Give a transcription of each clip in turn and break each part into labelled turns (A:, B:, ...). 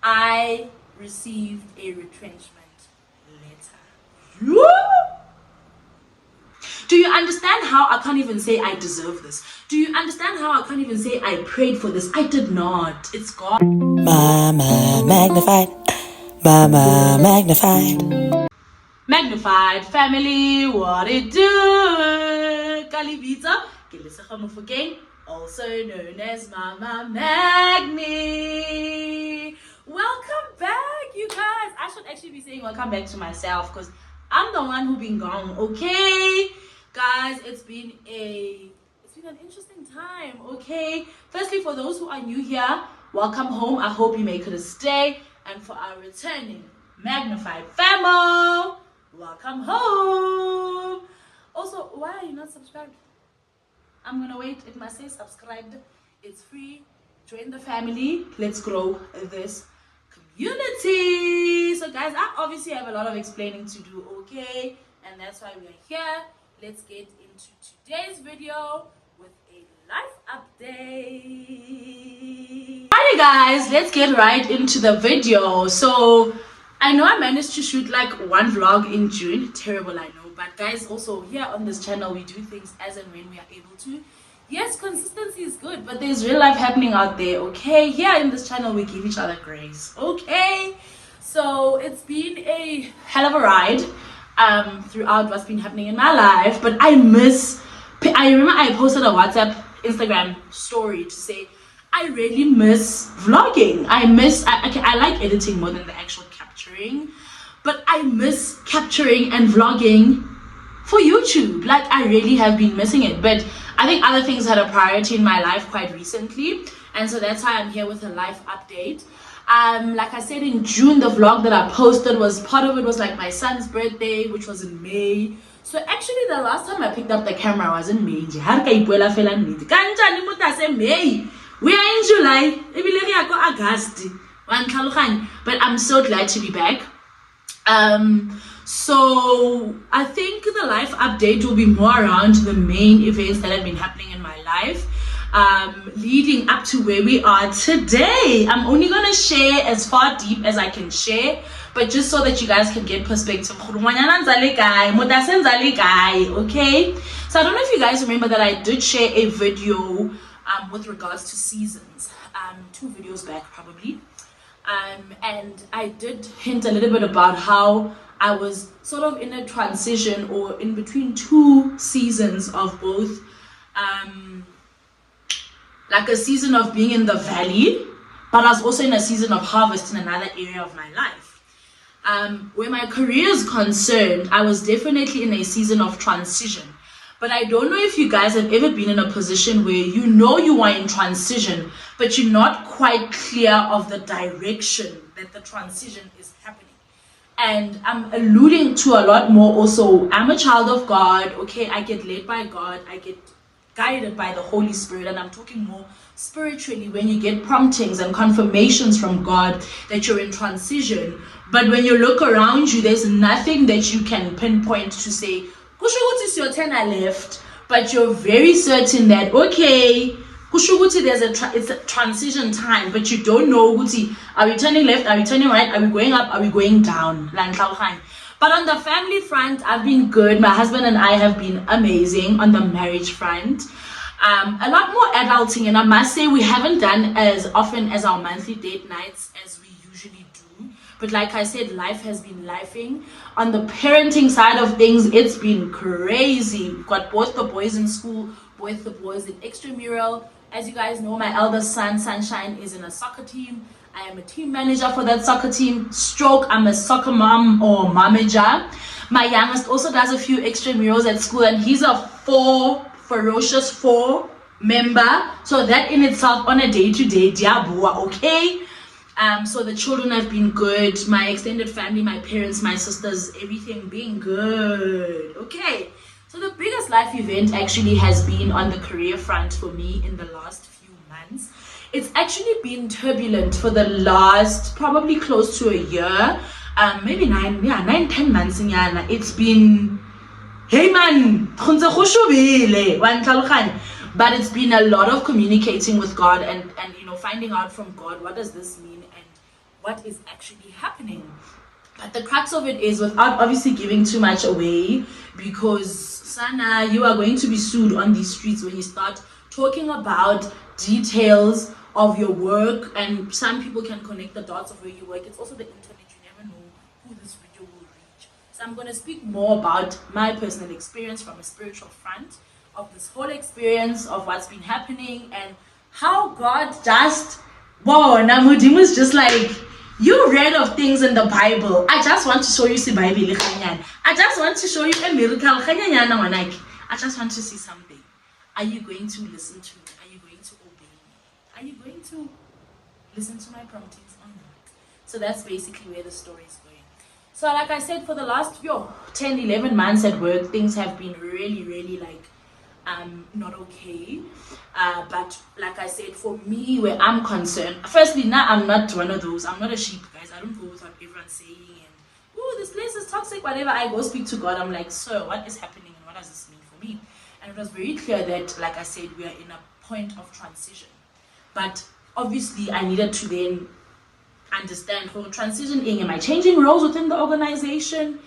A: I received a retrenchment letter. Do you understand how I can't even say I deserve this? Do you understand how I can't even say I prayed for this? I did not. It's God.
B: Mama magnified. Mama magnified.
A: Magnified family, what it do? Kalibita, again, also known as Mama Magni. Welcome back, you guys. I should actually be saying welcome back to myself because I'm the one who been gone. Okay, guys, it's been an interesting time. Okay, firstly, for those who are new here, welcome home. I hope you make it a stay, and for our returning Magnified family, welcome home. Also, why are you not subscribed? I'm gonna wait. It must say subscribed. It's free. Join the family. Let's grow this community. So guys, I obviously have a lot of explaining to do, okay? And that's why we're here. Let's get into today's video with a life update. Alrighty guys, let's get right into the video. So I know I managed to shoot like one vlog in June. Terrible, I know. But guys, also here on this channel, we do things as and when we are able to. Yes, consistency is good, but there's real life happening out there, okay? Here in this channel, we give each other grace, okay? So it's been a hell of a ride throughout what's been happening in my life. But I remember I posted a WhatsApp, Instagram story to say, I really miss vlogging. I like editing more than the actual capturing, but I miss capturing and vlogging for YouTube. Like, I really have been missing it. But I think other things had a priority in my life quite recently, and so that's why I'm here with a life update. Like I said, in June, the vlog that I posted was, part of it was like my son's birthday, which was in May. So actually the last time I picked up the camera was in May. We are in July, August, but I'm so glad to be back. So I think the life update will be more around the main events that have been happening in my life, leading up to where we are today. I'm only gonna share as far deep as I can share, but just so that you guys can get perspective. Okay, so I don't know if you guys remember that I did share a video with regards to seasons, 2 videos back probably, and I did hint a little bit about how I was sort of in a transition or in between 2 seasons of both, like a season of being in the valley, but I was also in a season of harvest in another area of my life. Where my career is concerned, I was definitely in a season of transition. But I don't know if you guys have ever been in a position where you know you are in transition, but you're not quite clear of the direction that the transition is happening. And I'm alluding to a lot more also. I'm a child of God, okay? I get led by God. I get guided by the Holy Spirit. And I'm talking more spiritually when you get promptings and confirmations from God that you're in transition. But when you look around you, there's nothing that you can pinpoint to say, Kushuguti your turn left, but you're very certain that, okay, Kushuguti, it's a transition time, but you don't know, are we turning left, are we turning right, are we going up, are we going down? But on the family front, I've been good. My husband and I have been amazing. On the marriage front, a lot more adulting, and I must say we haven't done as often as our monthly date nights as we usually do. But like I said, life has been lifing. On the parenting side of things, it's been crazy. We've got both the boys in school, both the boys in extramural. As you guys know, my eldest son, Sunshine, is in a soccer team. I am a team manager for that soccer team. Stroke, I'm a soccer mom or momager. My youngest also does a few extramurals at school, and he's a ferocious 4 member. So that in itself, on a day-to-day, diabua, okay? So the children have been good. My extended family, my parents, my sisters, everything being good. Okay. So the biggest life event actually has been on the career front for me in the last few months. It's actually been turbulent for the last probably close to a year. Maybe 9-10 months. It's been, hey man, But it's been a lot of communicating with God and finding out from God, what does this mean and what is actually happening. But the crux of it is, without obviously giving too much away, because Sana, you are going to be sued on these streets when you start talking about details of your work, and some people can connect the dots of where you work. It's also the internet, you never know who this video will reach. So I'm going to speak more about my personal experience from a spiritual front of this whole experience of what's been happening and how God just, wow, Namudim was just like, you read of things in the Bible. I just want to show you the Bible. I just want to show you a miracle. I just want to see something. Are you going to listen to me? Are you going to obey me? Are you going to listen to my promptings or not? So that's basically where the story is going. So like I said, for the last 10, 11 months at work, things have been really, really not okay. But like I said, for me, where I'm concerned, firstly, now I'm not one of those. I'm not a sheep, guys. I don't go with what everyone's saying and, oh, this place is toxic, whatever. I go speak to God. I'm like, sir, what is happening and what does this mean for me? And it was very clear that, like I said, we are in a point of transition. But obviously, I needed to then understand, for transitioning, am I changing roles within the organization?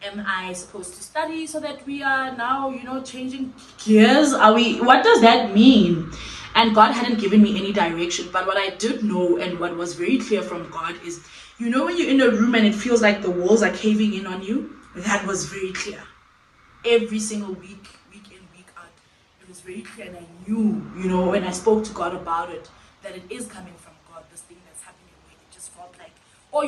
A: Am I supposed to study so that we are now, changing gears? What does that mean? And God hadn't given me any direction. But what I did know and what was very clear from God is, when you're in a room and it feels like the walls are caving in on you, that was very clear. Every single week in, week out, it was very clear. And I knew, when I spoke to God about it, that it is coming from God, this thing that's happening where it just felt like, or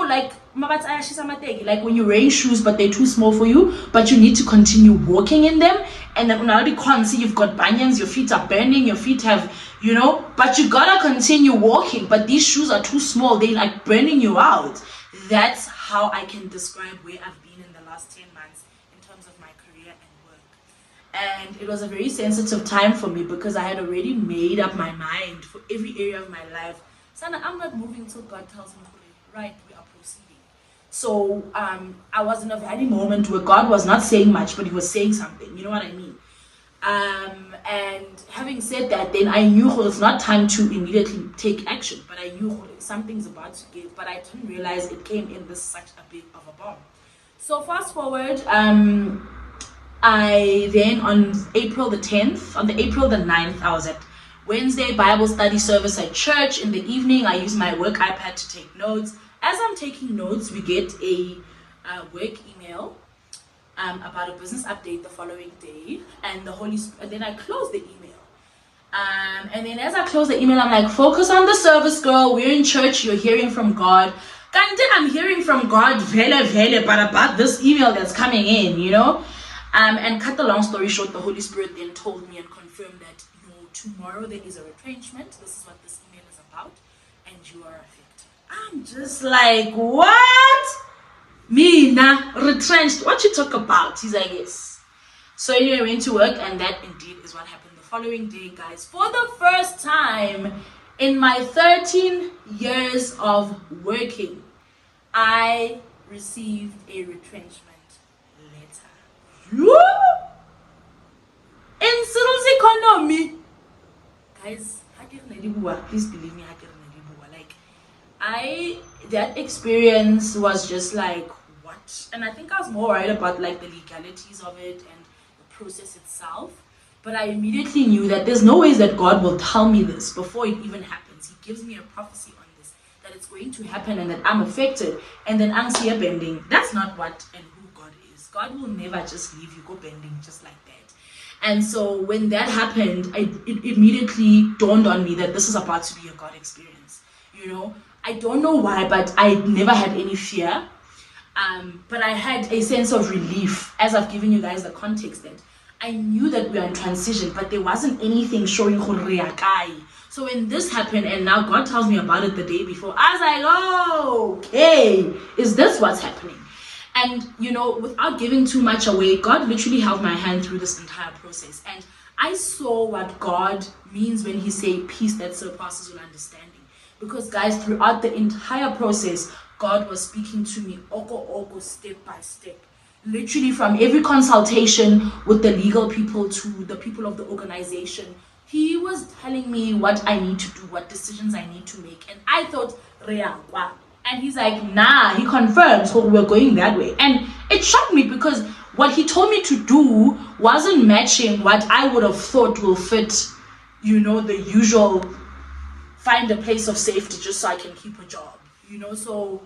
A: like when you're wearing shoes but they're too small for you, but you need to continue walking in them, and then already can't see you've got bunions, your feet are burning, your feet have, but you gotta continue walking, but these shoes are too small, they like burning you out. That's how I can describe where I've been in the last 10 months in terms of my career and work. And it was a very sensitive time for me because I had already made up my mind for every area of my life. Sana, I'm not moving till God tells me, right, we are proceeding. So I was in a very moment where God was not saying much, but he was saying something, you know what I mean? And having said that, then I knew it's not time to immediately take action, but I knew something's about to give, but I didn't realize it came in such a big of a bomb. So fast forward, I then on April the 9th, I was at Wednesday Bible study service at church. In the evening, I use my work iPad to take notes. As I'm taking notes, we get a work email about a business update the following day, and then I close the email. And then as I close the email, I'm like, focus on the service, girl. We're in church. You're hearing from God. I'm hearing from God, but about this email that's coming in, And cut the long story short, the Holy Spirit then told me and confirmed that, tomorrow there is a retrenchment. This is what this email is about, and you are affected. I'm just like, what? Me, retrenched. What you talk about? He's like, yes. So anyway, I went to work, and that indeed is what happened the following day, guys. For the first time in my 13 years of working, I received a retrenchment letter. In Cyril's economy. Guys, please believe me, that experience was just like, what? And I think I was more worried about the legalities of it and the process itself. But I immediately knew that there's no ways that God will tell me this before it even happens. He gives me a prophecy on this, that it's going to happen and that I'm affected. And then I'm here bending. That's not what and who God is. God will never just leave you go bending just like that. And so when that happened, it immediately dawned on me that this is about to be a God experience. I don't know why, but I never had any fear. But I had a sense of relief, as I've given you guys the context, that I knew that we were in transition, but there wasn't anything showing Horiakai. So when this happened, and now God tells me about it the day before, I was like, oh, okay, is this what's happening? And, without giving too much away, God literally held my hand through this entire process. And I saw what God means when he says peace that surpasses all understanding. Because, guys, throughout the entire process, God was speaking to me, step by step. literally from every consultation with the legal people to the people of the organization. He was telling me what I need to do, what decisions I need to make. And I thought, Reakwa. And he's like, nah, he confirmed, so we're going that way. And it shocked me because what he told me to do wasn't matching what I would have thought will fit, the usual find a place of safety just so I can keep a job, So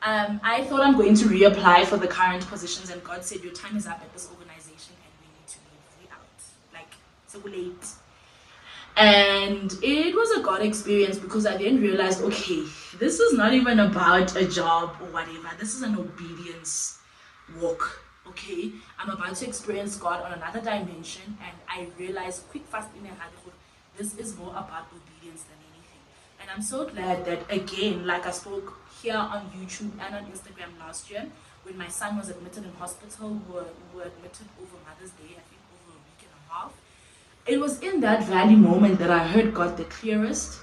A: I thought I'm going to reapply for the current positions, and God said, your time is up at this organization and we need to leave you out. Like, so late. And it was a God experience because I then realized, okay, this is not even about a job or whatever. This is an obedience walk, okay? I'm about to experience God on another dimension, and I realized quick, fast, in a hurry, this is more about obedience than anything. And I'm so glad that, again, like I spoke here on YouTube and on Instagram last year, when my son was admitted in hospital, we were admitted over Mother's Day, I think over a week and a half. It was in that valley moment that I heard God the clearest,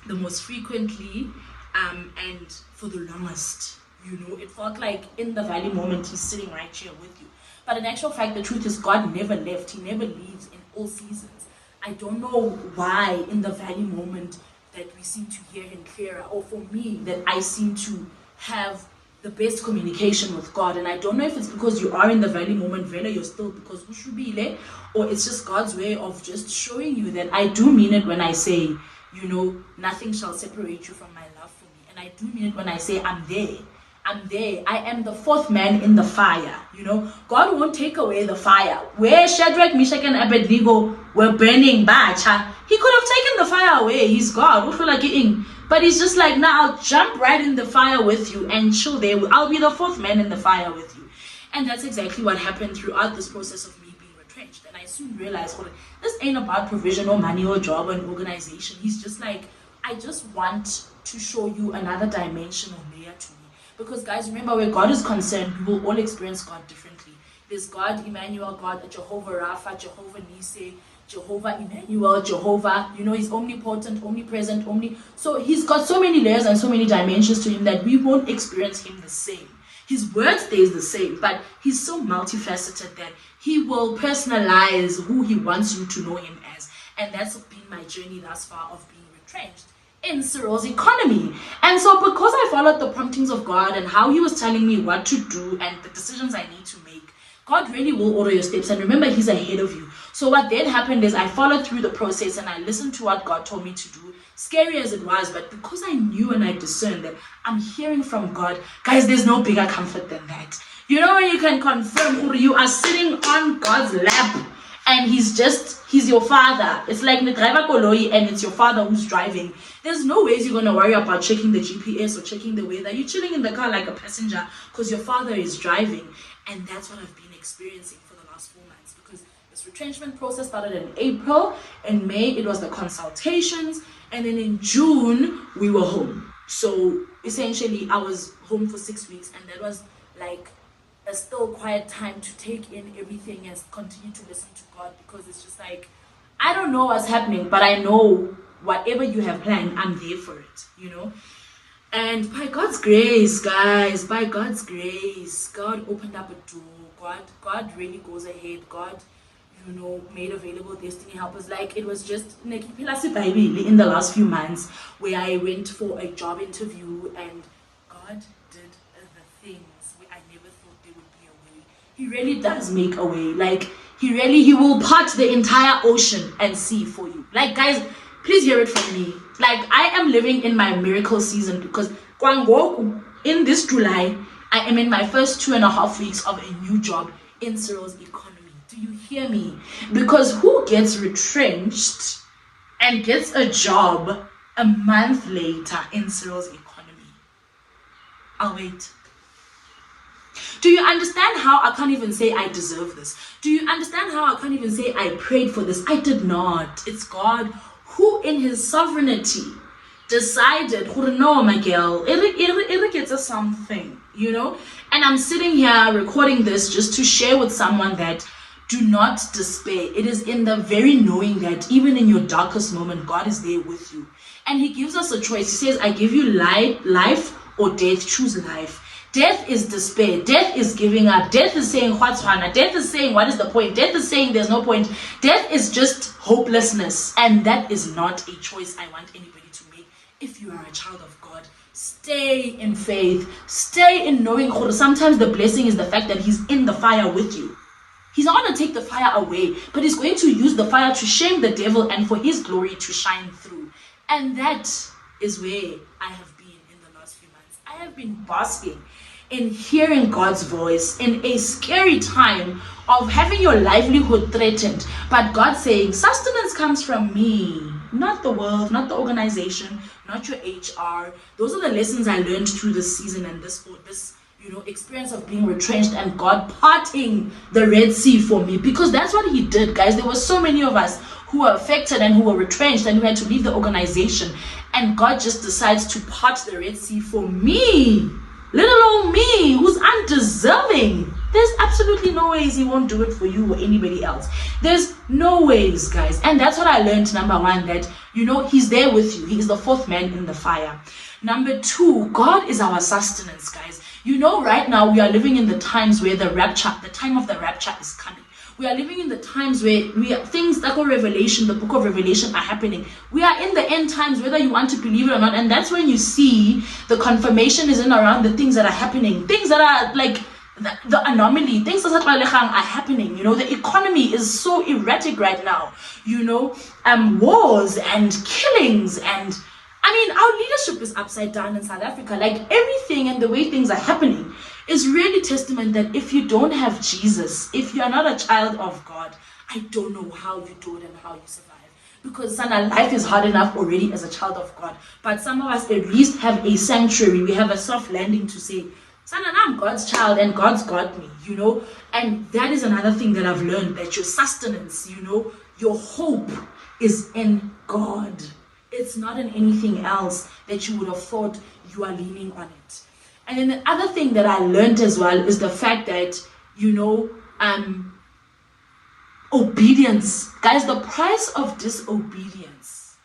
A: the most frequently, and for the longest. It felt like in the valley moment, he's sitting right here with you. But in actual fact, the truth is God never left. He never leaves in all seasons. I don't know why in the valley moment that we seem to hear him clearer, or for me, that I seem to have the best communication with God. And I don't know if it's because you are in the valley moment, Vela, you're still, because Ushubile, or it's just God's way of just showing you that I do mean it when I say, nothing shall separate you from my love for me. And I do mean it when I say I'm there. I'm there. I am the fourth man in the fire. God won't take away the fire. Where Shadrach, Meshach, and Abednego were burning, he could have taken the fire away. He's God. But he's just like, now I'll jump right in the fire with you and chill there. I'll be the fourth man in the fire with you. And that's exactly what happened throughout this process of me being retrenched. And I soon realized, this ain't about provision or money or job or an organization. He's just like, I just want to show you another dimension or layer to me. Because guys, remember, where God is concerned, we will all experience God differently. There's God Emmanuel, God Jehovah Rapha, Jehovah Nissi, Jehovah Emmanuel, Jehovah, he's omnipotent, omnipresent, so he's got so many layers and so many dimensions to him that we won't experience him the same. His word stays the same, but he's so multifaceted that he will personalize who he wants you to know him as. And that's been my journey thus far of being retrenched in Cyril's economy. And so because I followed the promptings of God and how he was telling me what to do and the decisions I need to make, God really will order your steps. And remember, he's ahead of you. So what then happened is I followed through the process and I listened to what God told me to do, scary as it was. But because I knew and I discerned that I'm hearing from God, guys, there's no bigger comfort than that. When you can confirm you are sitting on God's lap and he's your father. It's like the driver koloi and it's your father who's driving. There's no ways you're going to worry about checking the GPS or checking the weather. You're chilling in the car like a passenger because your father is driving. And that's what I've been experiencing for the last 4 months, because this retrenchment process started in April. In May, it was the consultations. And then in June, we were home. So essentially, I was home for 6 weeks. And that was like a still quiet time to take in everything and continue to listen to God, because it's just like, I don't know what's happening, but I know whatever you have planned, I'm there for it, And by God's grace, guys, by God's grace, God opened up a door. God really goes ahead. God, made available destiny helpers. Like, it was just in the last few months where I went for a job interview and God did the things where I never thought there would be a way. He really does make a way. Like, he will part the entire ocean and sea for you. Like, guys, please hear it from me. Like, I am living in my miracle season because in this July, I am in my first 2.5 weeks of a new job in Cyril's economy. Do you hear me? Because who gets retrenched and gets a job a month later in Cyril's economy? I'll wait. Do you understand how I can't even say I deserve this? Do you understand how I can't even say I prayed for this? I did not. It's God who in his sovereignty decided, no, my girl, it gets us something, And I'm sitting here recording this just to share with someone that do not despair. It is in the very knowing that even in your darkest moment, God is there with you. And he gives us a choice. He says, I give you life or death, choose life. Death is despair. Death is giving up. Death is saying, what's Hana? Death is saying, what is the point? Death is saying, there's no point. Death is just hopelessness. And that is not a choice I want anybody to make. If you are a child of God, stay in faith. Stay in knowing sometimes the blessing is the fact that he's in the fire with you. He's not going to take the fire away, but he's going to use the fire to shame the devil and for his glory to shine through. And that is where I have been in the last few months. I have been basking in hearing God's voice in a scary time of having your livelihood threatened, but God saying, sustenance comes from me, not the world, not the organization, not your HR. Those are the lessons I learned through this season and this experience of being retrenched and God parting the Red Sea for me, because that's what he did, guys. There were so many of us who were affected and who were retrenched and who had to leave the organization, and God just decides to part the Red Sea for me, little old me who's undeserving. There's absolutely no ways he won't do it for you or anybody else. There's no ways, guys. And that's what I learned. Number one, that he's there with you. He is the fourth man in the fire. Number two, God is our sustenance, guys. Right now we are living in the times where the time of the rapture is coming. We are living in the times where things like Revelation, the book of Revelation are happening. We are in the end times, whether you want to believe it or not. And that's when you see the confirmation is in around the things that are happening. Things that are like the anomaly. Things that are happening. The economy is so erratic right now. Wars and killings and our leadership is upside down in South Africa. Like everything and the way things are happening is really testament that if you don't have Jesus, if you are not a child of God, I don't know how you do it and how you survive. Because life is hard enough already as a child of God. But some of us at least have a sanctuary. We have a soft landing to say, I'm God's child and God's got me, And that is another thing that I've learned, that your sustenance, your hope is in God. It's not in anything else that you would have thought you are leaning on it. And then the other thing that I learned as well is the fact that, obedience. Guys, the price of disobedience.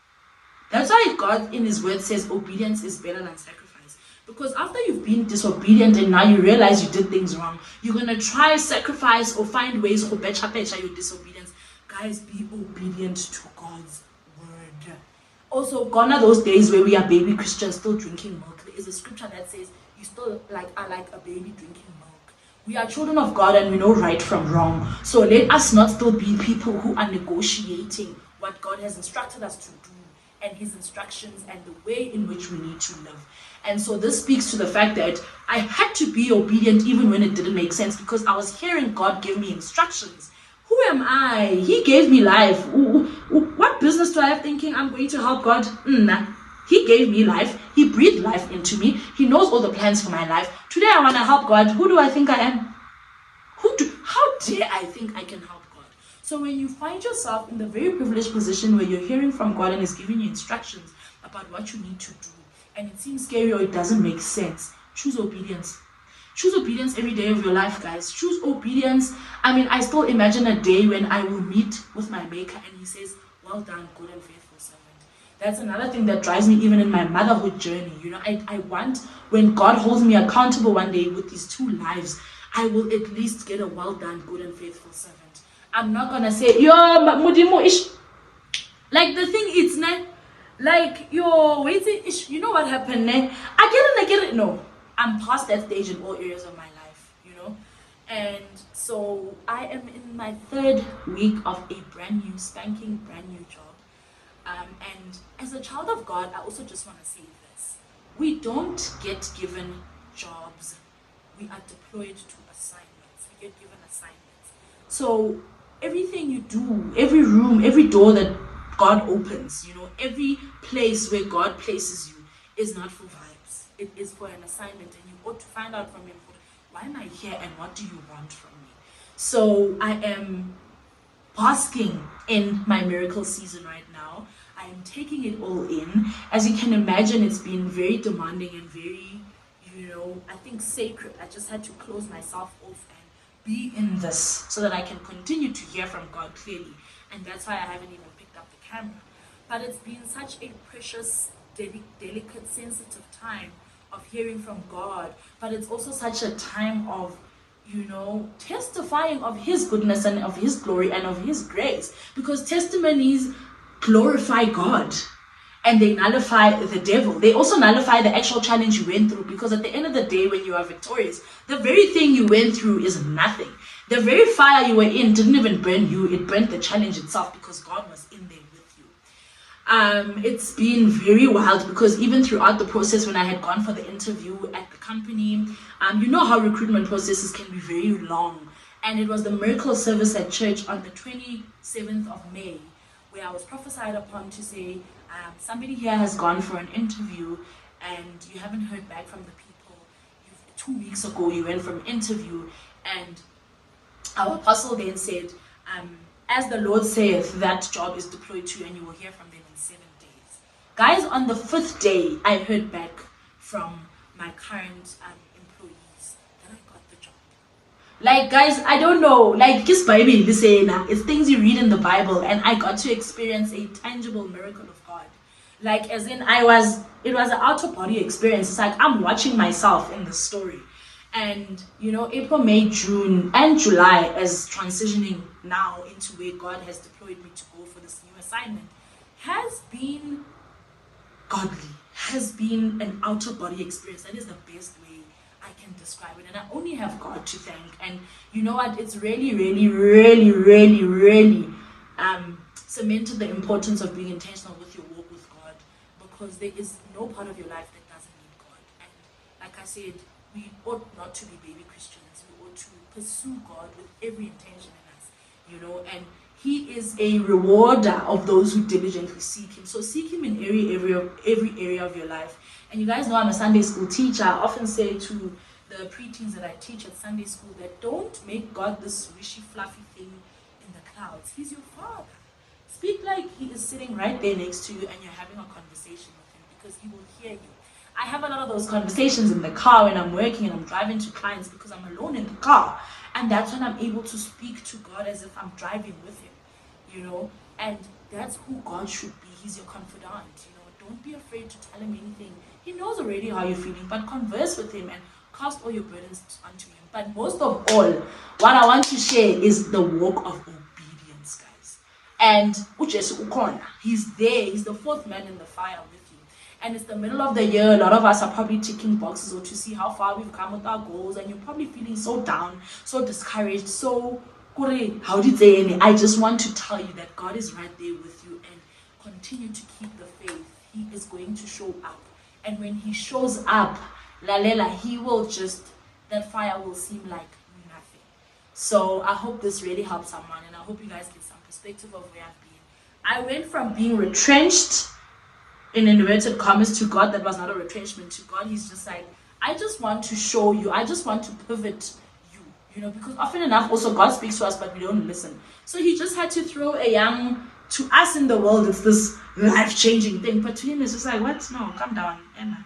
A: That's why God in his word says obedience is better than sacrifice. Because after you've been disobedient and now you realize you did things wrong, you're going to try sacrifice or find ways to pecha your disobedience. Guys, be obedient to God's word. Also, gone are those days where we are baby Christians still drinking milk. There is a scripture that says you still are like a baby drinking milk. We are children of God and we know right from wrong. So let us not still be people who are negotiating what God has instructed us to do and his instructions and the way in which we need to live. And so this speaks to the fact that I had to be obedient even when it didn't make sense, because I was hearing God give me instructions. Who am I? He gave me life. What business do I have thinking I'm going to help God? Nah. He gave me life. He breathed life into me. He knows all the plans for my life. Today I want to help God. Who do I think I am? How dare I think I can help God? So when you find yourself in the very privileged position where you're hearing from God and he's giving you instructions about what you need to do, and it seems scary or it doesn't make sense, choose obedience. Choose obedience every day of your life, guys. Choose obedience. I still imagine a day when I will meet with my maker and he says, well done, good and faithful servant. That's another thing that drives me even in my motherhood journey. I want, when God holds me accountable one day with these two lives, I will at least get a well done, good and faithful servant. I'm not going to say, yo, mudimu ish. Like the thing is, like, yo, waiting ish. You know what happened, I get it. No. I'm past that stage in all areas of my life, And so I am in my third week of a brand new job. And as a child of God, I also just want to say this. We don't get given jobs. We are deployed to assignments. We get given assignments. So everything you do, every room, every door that God opens, every place where God places you is not for vibes. It is for an assignment, and you ought to find out from him, why am I here and what do you want from me? So I am basking in my miracle season right now. I am taking it all in. As you can imagine, it's been very demanding and very, I think sacred. I just had to close myself off and be in this so that I can continue to hear from God clearly. And that's why I haven't even picked up the camera. But it's been such a precious, delicate, sensitive time of hearing from God, but it's also such a time of, testifying of His goodness and of His glory and of His grace, because testimonies glorify God and they nullify the devil. They also nullify the actual challenge you went through, because at the end of the day, when you are victorious, the very thing you went through is nothing. The very fire you were in didn't even burn you, it burnt the challenge itself, because God was in there with you. It's been very wild, because even throughout the process, when I had gone for the interview at the company, you know how recruitment processes can be very long. And it was the miracle service at church on the 27th of May, where I was prophesied upon to say, somebody here has gone for an interview and you haven't heard back from the people. 2 weeks ago you went for an interview, and our apostle then said, as the Lord saith, that job is deployed to you and you will hear from them in 7 days. Guys, on the 5th day, I heard back from my current employees that I got the job. Like, guys, I don't know, like, just Bible, it's things you read in the Bible, and I got to experience a tangible miracle of God. Like, as in, it was an out-of-body experience. It's like I'm watching myself in the story. And, April, May, June, and July, as transitioning now into where God has deployed me to go for this new assignment, has been godly, has been an out-of-body experience. That is the best way I can describe it. And I only have God to thank. And you know what? It's really, really, really, really, really cemented the importance of being intentional with your walk with God, because there is no part of your life that doesn't need God. And like I said, we ought not to be baby Christians. We ought to pursue God with every intention in us, and He is a rewarder of those who diligently seek Him. So seek Him in every area of your life. And you guys know I'm a Sunday school teacher. I often say to the preteens that I teach at Sunday school that don't make God this wishy fluffy thing in the clouds. He's your Father. Speak like He is sitting right there next to you and you're having a conversation with Him, because He will hear you. I have a lot of those conversations in the car when I'm working and I'm driving to clients, because I'm alone in the car. And that's when I'm able to speak to God as if I'm driving with Him, And that's who God should be. He's your confidant, Don't be afraid to tell Him anything. He knows already how you're feeling, but converse with Him and cast all your burdens onto Him. But most of all, what I want to share is the walk of obedience, guys. And He's there. He's the fourth man in the fire with you. And it's the middle of the year. A lot of us are probably ticking boxes or to see how far we've come with our goals, and you're probably feeling so down, so discouraged, so how did they? I just want to tell you that God is right there with you, and continue to keep the faith. He is going to show up, and when He shows up, He will that fire will seem like nothing. So I hope this really helps someone, and I hope you guys get some perspective of where I've been. I went from being retrenched, in inverted commas, to God. That was not a retrenchment. To God, He's just like, I just want to show you, I just want to pivot you, because often enough also God speaks to us, but we don't listen. So He just had to throw to us in the world, it's this life-changing thing, but to Him it's just like, what? No, calm down, Emma,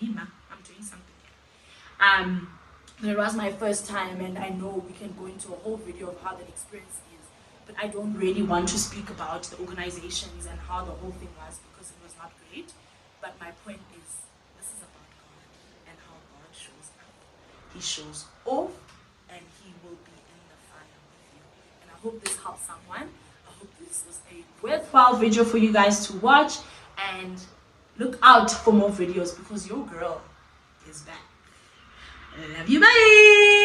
A: I'm doing something. But it was my first time, and I know we can go into a whole video of how that experience is, but I don't really want to speak about the organizations and how the whole thing was, because it was not great. But my point is, this is about God and how God shows up. He shows off, and He will be in the fire with you. And I hope this helps someone. I hope this was a worthwhile video for you guys to watch, and look out for more videos, because your girl is back. I love you, bye.